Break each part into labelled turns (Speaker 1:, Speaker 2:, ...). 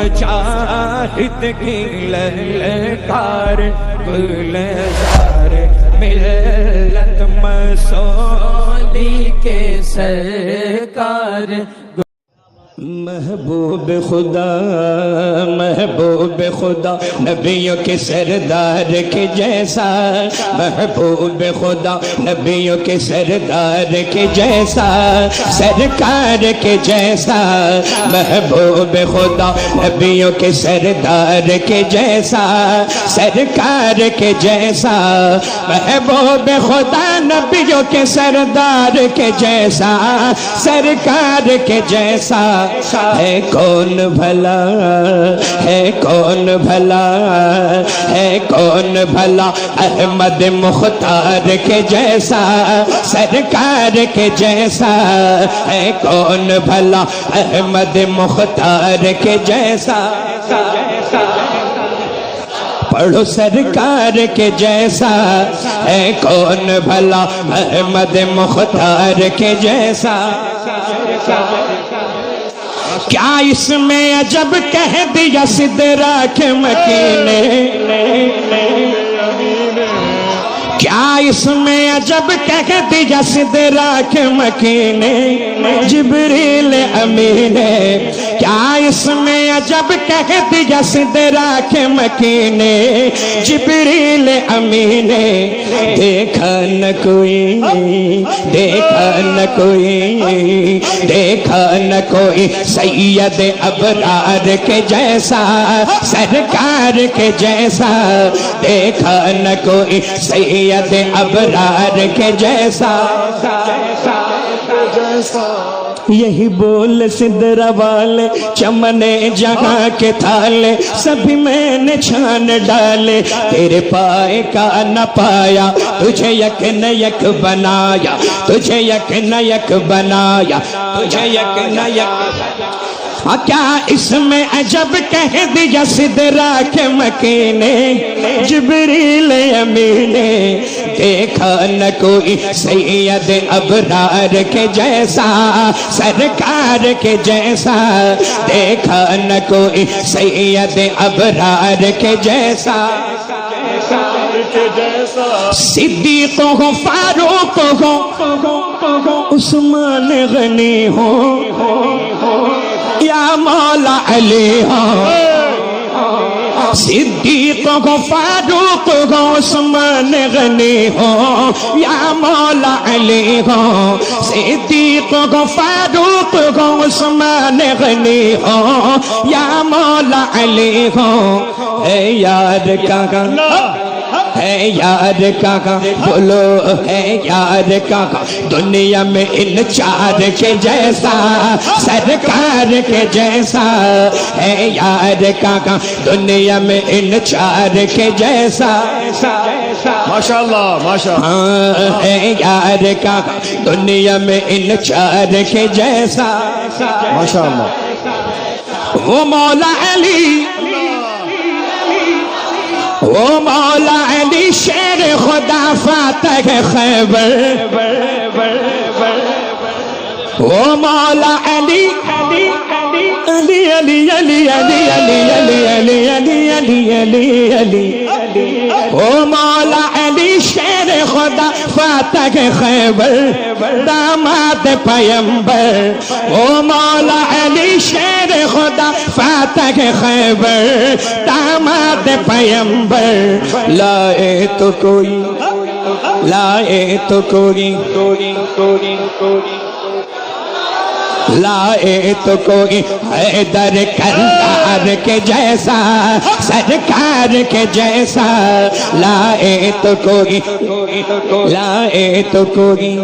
Speaker 1: مجاہد کی للکار گلزار ملت مسعودی کے سرکار محبوب خدا نبیوں کے سردار کے جیسا محبوب خدا نبیوں کے سردار کے جیسا سرکار کے جیسا محبوب خدا نبیوں کے سردار کے جیسا سرکار کے جیسا محبوب خدا نبیوں کے سردار کے جیسا سرکار کے جیسا ہے کون بھلا ہے کون بھلا ہے کون بھلا احمد مختار کے جیسا سرکار کے جیسا ہے کون بھلا احمد مختار کے جیسا پڑھو سرکار کے جیسا ہے کون بھلا احمد مختار کے جیسا کیا اس میں عجب کہہ دیا سدرا کے مکین نے کیا اس میں عجب کہہ دیا سدرا کے مکین نے جبریل امین کیا اس میں عجب کہہ دیا سدرا کے مکین نے جبریل امین دیکھا نہ کوئی دیکھا نہ کوئی دیکھا نہ کوئی سید ابرار کے جیسا سرکار کے جیسا دیکھا نہ کوئی سید ابرار کے جیسا یہی بول سدرا والے چمنے جہاں کے تھالے سبھی میں نے چھان ڈالے تیرے پائے کا نہ پایا تجھے یک نہ یک بنایا تجھے یک نہ یک بنایا تجھے یک نہ یک کیا اس میں عجب کہہ دیا سدرا کے مکین جبریل امین دیکھا نہ کوئی سید ابرار کے جیسا سرکار کے جیسا دیکھا نہ کوئی سید ابرار کے جیسا صدیق ہو فاروق ہو عثمان غنی ہو یا مولا علی ہو صدیق ہو فاروق ہو عثمان غنی ہو یا مولا علی ہو صدیق ہو فاروق ہو عثمان غنی ہو یا مولا علی ہو اے یار کہاں ہے یار کہاں بولو ہے یار کہاں دنیا میں ان چار کے جیسا سرکار کے جیسا ہے یار کہاں دنیا میں ان چار کے جیسا
Speaker 2: ماشاءاللہ ماشاءاللہ
Speaker 1: ہے یار کہاں دنیا میں ان چار کے جیسا
Speaker 2: ماشاءاللہ
Speaker 1: وہ مولا علی وہ مولا علی شیر خدا فاتح خیبر وہ مولا علی علی علی علی علی علی علی علی علی علی علی وہ مولا علی شیر خدا فاتح خیبر داماد پیمبر وہ مولا علی شیر خدا فاتح خیبر داماد پیمبر لائے تو کوئی لائے تو کوئی لائے تو کوئی حیدر کرار کے جیسا سرکار کے جیسا لائے تو کوئی لائے تو کوئی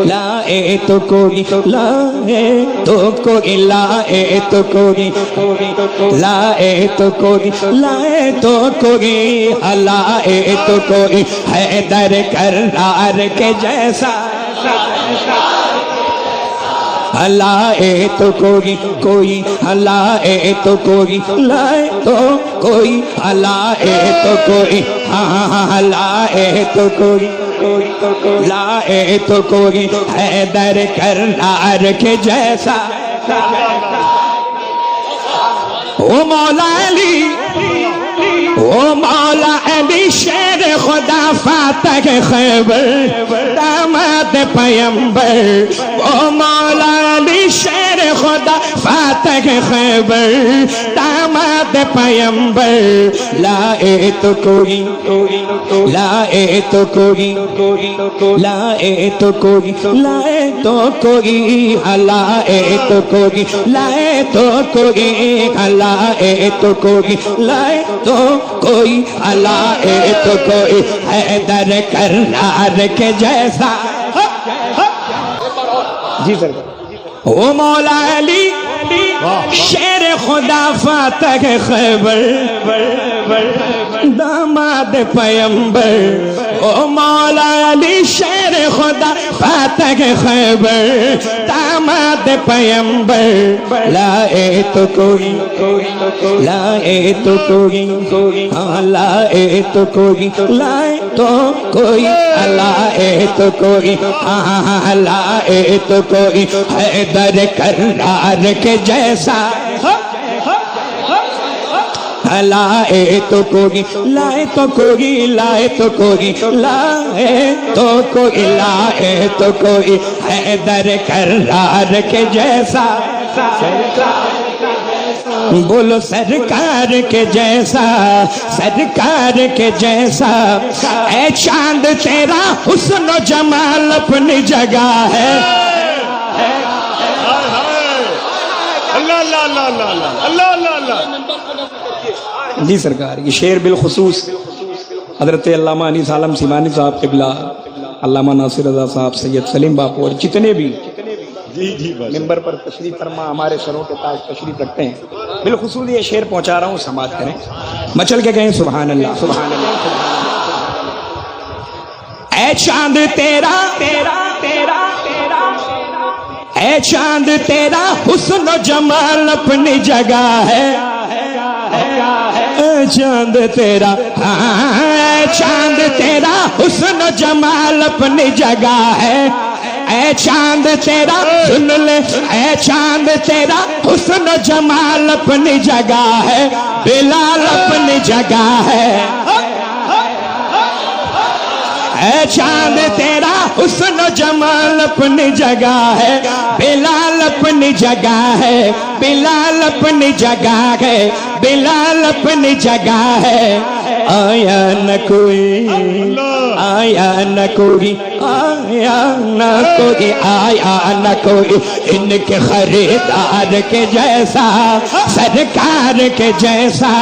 Speaker 1: لائے تو کوئی لائے تو کوئی لائے تو کوئی لائے تو کوئی لائے تو کوئی لائے تو کوئی حیدر کرار کے جیسا لائے تو کوئی لائے تو کوئی لائے تو کوئی لائے تو کوئی ہاں لائے تو کوئی لائے تو کوئی حیدر کرار کے جیسا او مولا علی، او مولا علی شیر خدا فاتح خیبر داماد پیمبر، او مولا علی شیر خدا فاتح خیبر داماد پیمبر، لائے تو کوئی، لائے تو کوئی، لائے تو کوئی، لائے تو کوئی، لائے تو کوئی، لائے تو کوئی، لائے تو کوئی، لائے تو کوئی، لائے تو کوئی، حیدر کرار کے جیسا۔ جی سر، او مولا علی شیر خدا فاتح خیبر داماد پیمبر، او مولا علی شیر خدا فاتح خیبر داماد پیمبر، لائے تو کوئی، لائے تو کوئی، ہاں لائے تو کوئی، لائے تو کوئی، لائے تو کوئی، ہاں لائے تو کوئی، حیدر کرار کے جیسا، لائے تو کوئی، لائے تو کوئی، لائے تو کوئی، لائے تو کوئی، لائے تو کوئی، حیدر کرار کے جیسا، بولو سرکار کے جیسا، سرکار کے جیسا، اے چاند تیرا حسن و جمال اپنی جگہ ہے،
Speaker 2: اللہ اللہ اللہ اللہ اللہ اللہ۔
Speaker 1: جی سرکار، یہ شعر بالخصوص حضرت علامہ انیس عالم سیمانی صاحب قبلہ، علامہ ناصر رضا صاحب، سید سلیم باپو اور جتنے بھی ممبر پر تشریف فرما ہمارے سروں کے تاج تشریف رکھتے ہیں، بالخصوص یہ شعر پہنچا رہا ہوں، سماعت کریں، مچل کے کہیں سبحان اللہ، سبحان اللہ۔ اے چاند تیرا، اے چاند تیرا حسن و جمال اپنی جگہ ہے، اے چاند تیرا، اے چاند تیرا حسن و جمال اپنی جگہ ہے، اے چاند تیرا، سن لے، اے چاند تیرا حسن و جمال اپنی جگہ ہے، بلال اپنی جگہ ہے، اے چاند تیرا حسن و جمال اپنی جگہ ہے، بلال اپنی جگہ ہے، بلال اپنی جگہ ہے، بلال اپنی جگہ ہے، آیا نہ کوئی، آیا نہ کوئی، آیا نہ کوئی، آیا نہ کوئی ان کے خریدار کے جیسا، سرکار کے جیسا،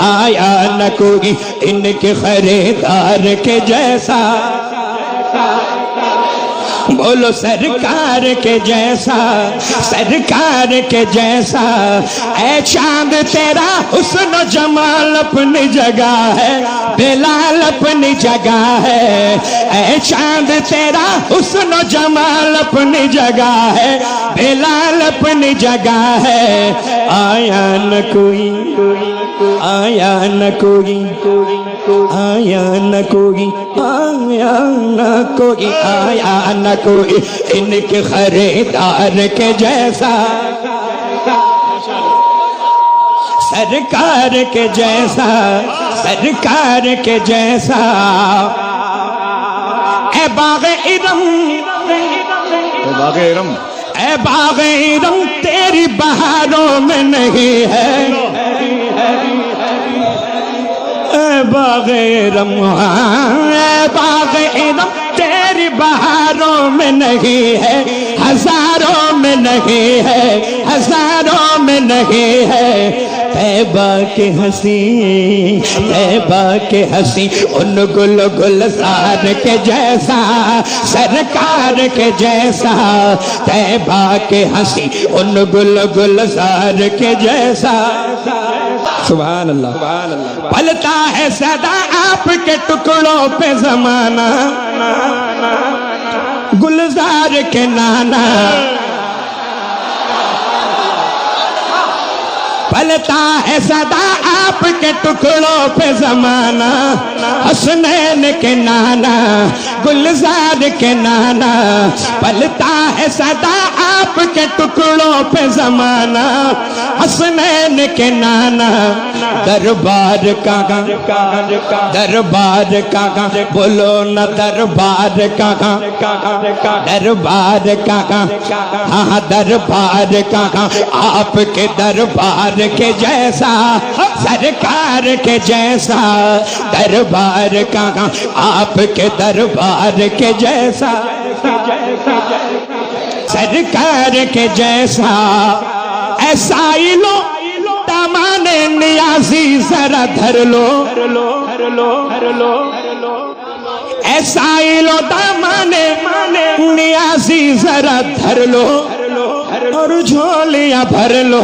Speaker 1: آیا نہ کوئی ان کے خریدار کے جیسا، بولو سرکار کے جیسا، سرکار کے جیسا، اے چاند تیرا حسن و جمال اپنی جگہ ہے، بلال اپنی جگہ ہے، اے چاند تیرا حسن و جمال اپنی جگہ ہے، بلال اپنی جگہ ہے، آیا نہ کوئی، آیا نہ کوئی، آیا نہ کوئی، آیا نہ کوئی، آیا نہ کوئی ان کے خریدار کے جیسا، سرکار کے جیسا، سرکار کے جیسا، اے باغ ارم،
Speaker 2: باغ ارم،
Speaker 1: اے باغ ارم تیری بہاروں میں نہیں ہے، اے باغ ارم، اے باغ ارم تیری بہاروں میں نہیں ہے، ہزاروں میں نہیں ہے، ہزاروں میں نہیں ہے، طیبہ کے ہنسی، طیبہ کے ہنسی ان گل گلزار کے جیسا، سرکار کے جیسا، طیبہ کے ہنسی ان گل گلزار کے جیسا، سبحان اللہ، پلتا ہے صدا آپ کے ٹکڑوں پہ زمانہ، گلزار کے نانا، پلتا ہے صدا آپ کے ٹکڑوں پہ زمانہ، حسنین کے نانا، گلزار کے نانا، پلتا ہے سدا آپ کے ٹکڑوں پہ زمانہ، حسنین کے نانا، دربار کہاں، دربار کہاں، بولو نا دربار کہاں، دربار کہاں، ہاں دربار کہاں، آپ کے دربار کے جیسا، سرکار کے جیسا، دربار کہاں، آپ کے دربار کے جیسا، سرکار کے جیسا، ایسا ہی لو دامان نیازی ذرا دھر لو، ایسا ہی لو دامان نیازی ذرا دھر لو اور جھولیاں بھر لو،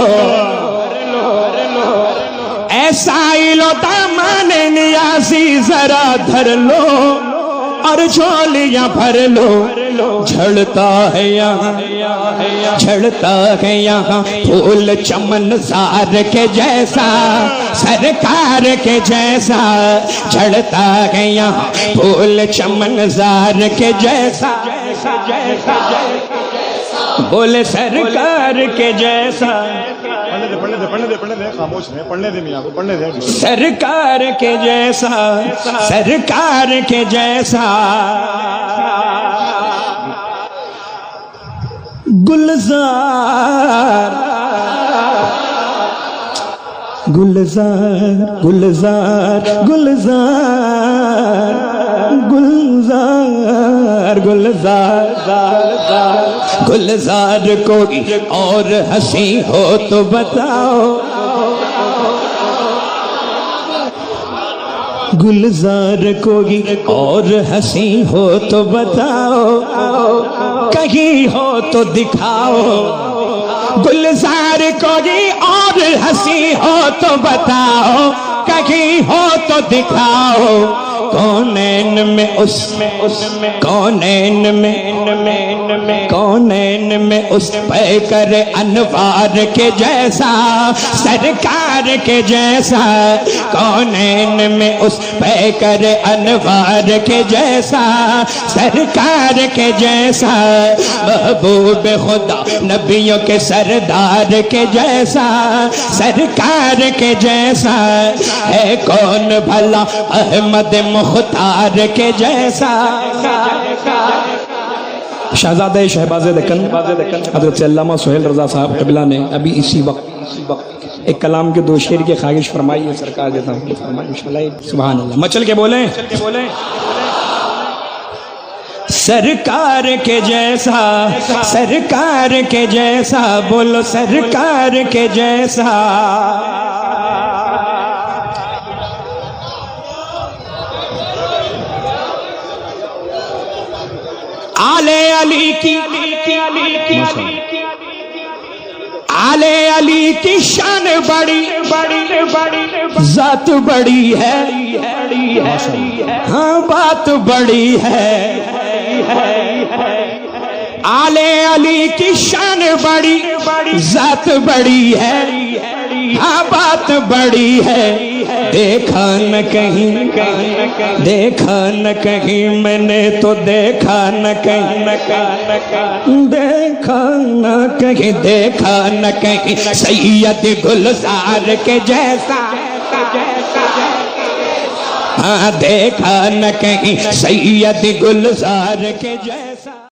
Speaker 1: ایسا ہی لو دامان نیازی ذرا دھر لو اور جھولیاں بھر لو، جھڑتا ہے یہاں، جھڑتا ہے یہاں پھول چمن زار کے جیسا، سرکار کے جیسا، جھڑتا ہے یہاں پھول چمن زار کے جیسا، بولے سرکار کے جیسا،
Speaker 2: پڑھنے دے خاموش ہے، پڑھنے دے میاں کو، پڑھنے دے،
Speaker 1: سرکار کے جیسا، سرکار کے جیسا، گلزار گلزار گلزار گلزار گلزار گلزار گلزار کوئی اور ہنسی ہو تو بتاؤ، گلزار کوئی اور ہنسی ہو تو بتاؤ، کہیں ہو تو دکھاؤ، گلزار کوئی اور ہنسی ہو تو بتاؤ، کہیں ہو تو دکھاؤ، کونین میں اس کونین میں اس پیکر انوار کے جیسا، سرکار کے جیسا، کونین میں اس پیکر انوار کے جیسا، سرکار کے جیسا، محبوب خدا نبیوں کے سردار کے جیسا، سرکار کے جیسا، ہے کون بھلا احمد مختار کے جیسا۔ شہزادہ شہباز دکن حضرت علامہ سہیل رضا صاحب قبلہ نے ابھی اسی وقت ایک کلام کے 2 شعر کی خواہش فرمائی ہے، سرکار دیتا ہوں انشاءاللہ، سبحان اللہ، مچل کے بولیں، سرکار کے جیسا، سرکار کے جیسا، بولو سرکار کے جیسا، آلے علی کی آلے علی کی شان بڑی ذات بڑی ہے، ہاں بات بڑی ہے، آلے علی کی شان بڑی ذات بڑی ہے، ہاں بات بڑی ہے، دیکھا نہ کہیں، دیکھا نہ کہیں میں نے تو دیکھا نہ کہیں، دیکھا نہ کہیں، دیکھا نہ کہیں سید گلزار کے جیسا، ہاں دیکھا نہ کہیں سید گلزار کے جیسا۔